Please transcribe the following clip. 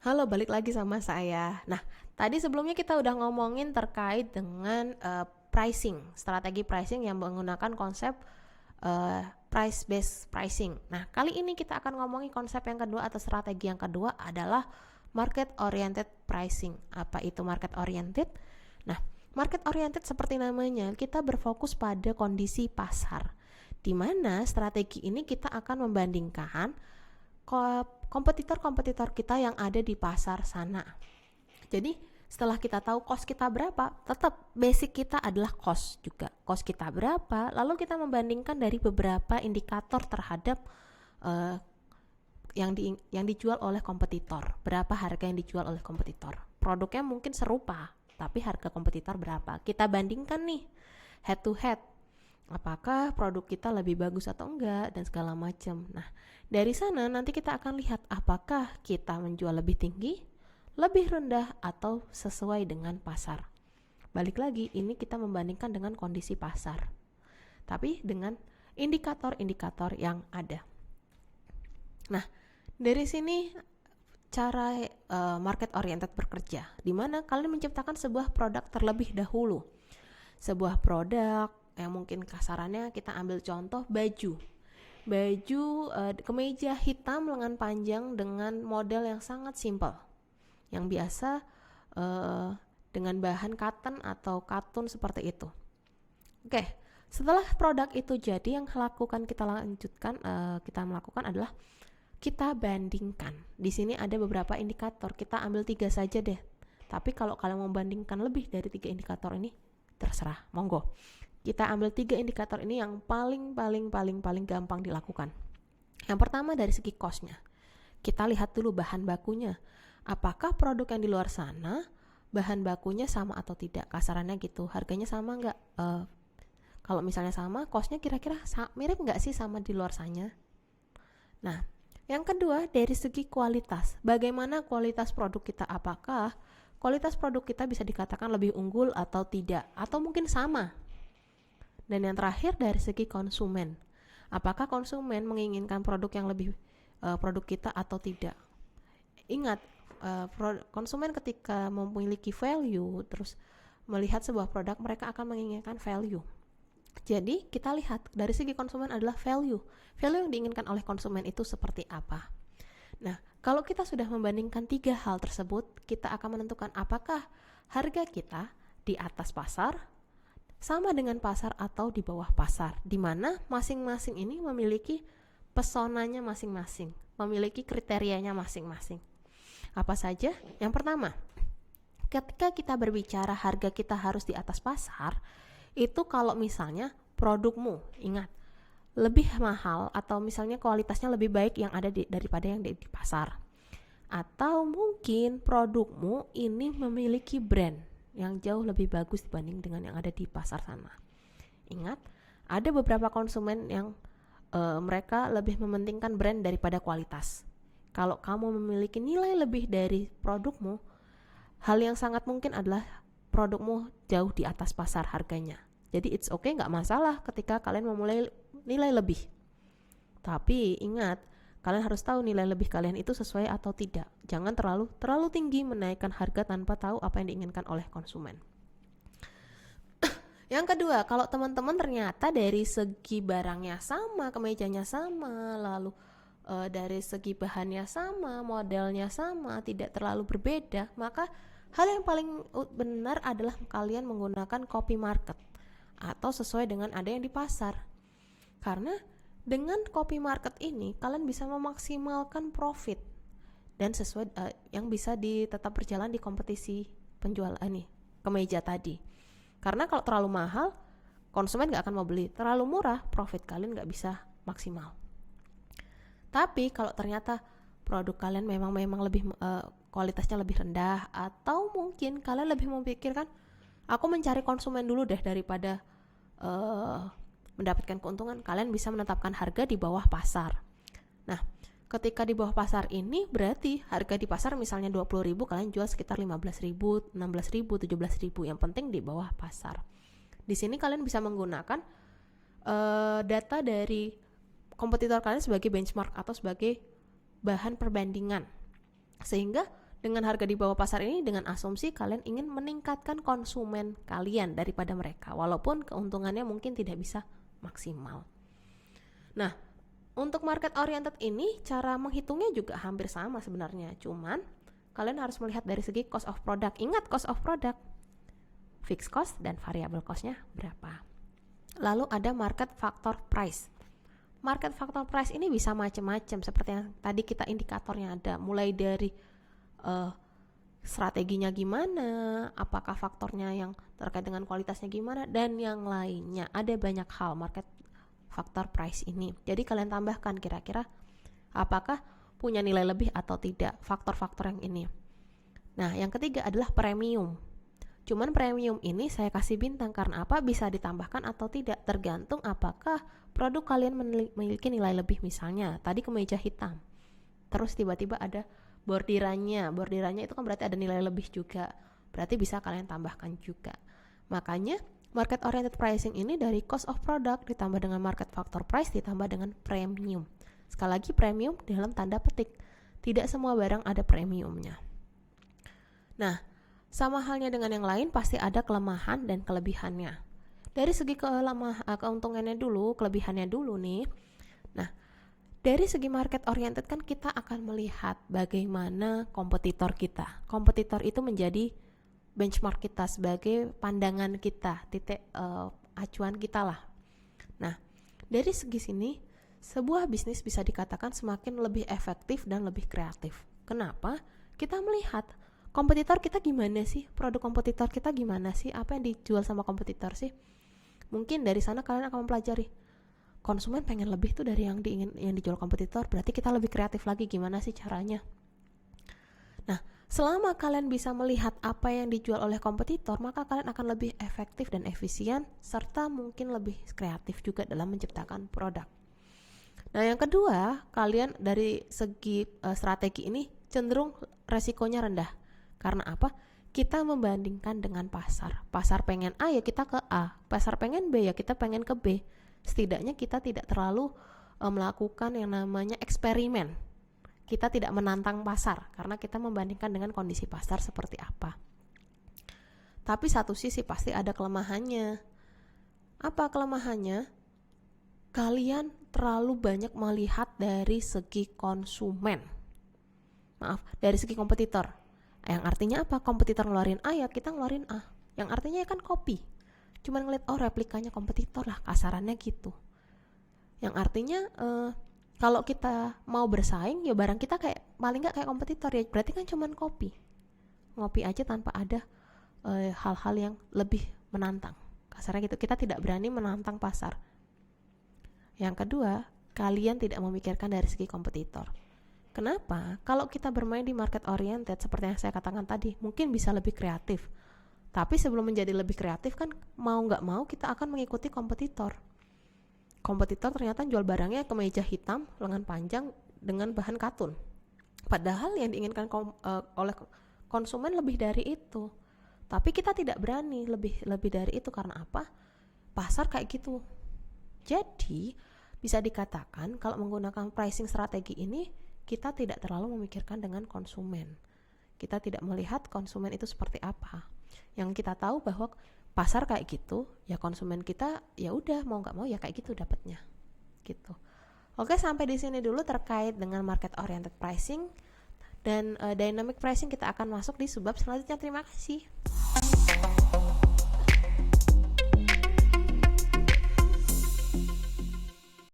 Halo, balik lagi sama saya. Nah, tadi sebelumnya kita udah ngomongin terkait dengan pricing, strategi pricing yang menggunakan konsep price based pricing. Nah, kali ini kita akan ngomongin konsep yang kedua atau strategi yang kedua adalah market oriented pricing. Apa itu market oriented? Nah, market oriented seperti namanya, kita berfokus pada kondisi pasar. Di mana strategi ini kita akan membandingkan kompetitor-kompetitor kita yang ada di pasar sana. Jadi setelah kita tahu cost kita berapa, tetap basic kita adalah cost juga. Cost kita berapa, lalu kita membandingkan dari beberapa indikator terhadap uh, yang dijual oleh kompetitor. Berapa harga yang dijual oleh kompetitor. Produknya mungkin serupa, tapi harga kompetitor berapa. Kita bandingkan nih head to head. Apakah produk kita lebih bagus atau enggak dan segala macam. Nah, dari sana nanti kita akan lihat apakah kita menjual lebih tinggi, lebih rendah atau sesuai dengan pasar. Balik lagi, ini kita membandingkan dengan kondisi pasar. Tapi dengan indikator-indikator yang ada. Nah, dari sini cara market oriented bekerja, di mana kalian menciptakan sebuah produk terlebih dahulu. Sebuah produk yang mungkin kasarannya kita ambil contoh baju kemeja hitam lengan panjang dengan model yang sangat simple, yang biasa dengan bahan cotton atau katun seperti itu. Oke, setelah produk itu jadi, yang kita melakukan adalah kita bandingkan. Di sini ada beberapa indikator, kita ambil 3 saja deh. Tapi kalau kalian mau bandingkan lebih dari 3 indikator ini, terserah, monggo. Kita ambil 3 indikator ini yang paling gampang dilakukan. Yang pertama dari segi cost-nya. Kita lihat dulu bahan bakunya. Apakah produk yang di luar sana bahan bakunya sama atau tidak? Kasarannya gitu. Harganya sama nggak? Kalau misalnya sama, cost-nya kira-kira mirip nggak sih sama di luar sana? Nah, yang kedua dari segi kualitas. Bagaimana kualitas produk kita? Apakah kualitas produk kita bisa dikatakan lebih unggul atau tidak? Atau mungkin sama? Dan yang terakhir dari segi konsumen, apakah konsumen menginginkan produk yang lebih produk kita atau tidak? Ingat, konsumen ketika memiliki value, terus melihat sebuah produk, mereka akan menginginkan value. Jadi kita lihat dari segi konsumen adalah value yang diinginkan oleh konsumen itu seperti apa. Nah, kalau kita sudah membandingkan 3 hal tersebut, kita akan menentukan apakah harga kita di atas pasar, sama dengan pasar atau di bawah pasar, di mana masing-masing ini memiliki pesonanya masing-masing, memiliki kriterianya masing-masing. Apa saja? Yang pertama, ketika kita berbicara harga kita harus di atas pasar, itu kalau misalnya produkmu, ingat, lebih mahal atau misalnya kualitasnya lebih baik yang ada daripada yang di pasar. Atau mungkin produkmu ini memiliki brand yang jauh lebih bagus dibanding dengan yang ada di pasar sana. Ingat, ada beberapa konsumen yang mereka lebih mementingkan brand daripada kualitas. Kalau kamu memiliki nilai lebih dari produkmu, hal yang sangat mungkin adalah produkmu jauh di atas pasar harganya. Jadi it's okay, nggak masalah ketika kalian memulai nilai lebih. Tapi ingat, kalian harus tahu nilai lebih kalian itu sesuai atau tidak. Jangan terlalu tinggi menaikkan harga tanpa tahu apa yang diinginkan oleh konsumen. Yang kedua, kalau teman-teman ternyata dari segi barangnya sama, kemejanya sama, lalu dari segi bahannya sama, modelnya sama, tidak terlalu berbeda, maka hal yang paling benar adalah kalian menggunakan copy market atau sesuai dengan ada yang di pasar. Karena dengan copy market ini kalian bisa memaksimalkan profit dan sesuai yang bisa tetap berjalan di kompetisi penjual kemeja tadi. Karena kalau terlalu mahal, konsumen nggak akan mau beli. Terlalu murah, profit kalian nggak bisa maksimal. Tapi kalau ternyata produk kalian memang lebih kualitasnya lebih rendah, atau mungkin kalian lebih memikirkan aku mencari konsumen dulu deh daripada mendapatkan keuntungan, kalian bisa menetapkan harga di bawah pasar. Nah, ketika di bawah pasar ini berarti harga di pasar misalnya 20.000, kalian jual sekitar 15.000, 16.000, 17.000, yang penting di bawah pasar. Di sini kalian bisa menggunakan data dari kompetitor kalian sebagai benchmark atau sebagai bahan perbandingan, sehingga dengan harga di bawah pasar ini dengan asumsi kalian ingin meningkatkan konsumen kalian daripada mereka, walaupun keuntungannya mungkin tidak bisa maksimal. Nah, untuk market oriented ini cara menghitungnya juga hampir sama sebenarnya, cuman kalian harus melihat dari segi cost of product. Ingat cost of product, fixed cost dan variable costnya berapa. Lalu ada market factor price. Market factor price ini bisa macam-macam, seperti yang tadi kita indikatornya ada, mulai dari strateginya gimana, apakah faktornya yang terkait dengan kualitasnya gimana, dan yang lainnya. Ada banyak hal market factor price ini. Jadi kalian tambahkan kira-kira apakah punya nilai lebih atau tidak faktor-faktor yang ini. Nah, yang ketiga adalah premium. Cuman premium ini saya kasih bintang karena apa? Bisa ditambahkan atau tidak, tergantung apakah produk kalian memiliki nilai lebih. Misalnya tadi kemeja hitam, terus tiba-tiba ada bordirannya itu kan berarti ada nilai lebih juga, berarti bisa kalian tambahkan juga. Makanya market oriented pricing ini dari cost of product ditambah dengan market factor price ditambah dengan premium. Sekali lagi premium dalam tanda petik, tidak semua barang ada premiumnya. Nah, sama halnya dengan yang lain, pasti ada kelemahan dan kelebihannya. Dari segi keuntungannya dulu, kelebihannya dulu nih. Nah, dari segi market oriented kan kita akan melihat bagaimana kompetitor kita. Kompetitor itu menjadi benchmark kita sebagai pandangan kita, titik acuan kita lah. Nah, dari segi sini, sebuah bisnis bisa dikatakan semakin lebih efektif dan lebih kreatif. Kenapa? Kita melihat kompetitor kita gimana sih, produk kompetitor kita gimana sih, apa yang dijual sama kompetitor sih. Mungkin dari sana kalian akan mempelajari konsumen pengen lebih tuh dari yang dijual kompetitor, berarti kita lebih kreatif lagi gimana sih caranya. Nah, selama kalian bisa melihat apa yang dijual oleh kompetitor, maka kalian akan lebih efektif dan efisien, serta mungkin lebih kreatif juga dalam menciptakan produk. Nah, yang kedua, kalian dari segi strategi ini cenderung resikonya rendah. Karena apa? Kita membandingkan dengan pasar. Pasar pengen A ya kita ke A, pasar pengen B ya kita pengen ke B. Setidaknya kita tidak terlalu melakukan yang namanya eksperimen. Kita tidak menantang pasar karena kita membandingkan dengan kondisi pasar seperti apa. Tapi satu sisi pasti ada kelemahannya. Apa kelemahannya? Kalian terlalu banyak melihat dari segi konsumen. Dari segi kompetitor. Yang artinya apa? Kompetitor ngeluarin A ya kita ngeluarin A. Yang artinya ya kan copy. Cuman ngeliat replikanya kompetitor lah, kasarannya gitu. Yang artinya kalau kita mau bersaing ya barang kita kayak paling nggak kayak kompetitor ya, berarti kan cuman ngopi aja tanpa ada hal-hal yang lebih menantang. Kasarnya gitu, kita tidak berani menantang pasar. Yang kedua, kalian tidak memikirkan dari segi kompetitor. Kenapa? Kalau kita bermain di market oriented seperti yang saya katakan tadi, mungkin bisa lebih kreatif. Tapi sebelum menjadi lebih kreatif kan mau nggak mau kita akan mengikuti kompetitor. Kompetitor ternyata jual barangnya kemeja hitam, lengan panjang dengan bahan katun. Padahal yang diinginkan oleh konsumen lebih dari itu. Tapi kita tidak berani lebih dari itu karena apa? Pasar kayak gitu. Jadi bisa dikatakan kalau menggunakan pricing strategi ini kita tidak terlalu memikirkan dengan konsumen. Kita tidak melihat konsumen itu seperti apa. Yang kita tahu bahwa pasar kayak gitu, ya konsumen kita ya udah mau nggak mau ya kayak gitu dapatnya, gitu. Oke, sampai di sini dulu terkait dengan market oriented pricing dan dynamic pricing. Kita akan masuk di subbab selanjutnya. Terima kasih.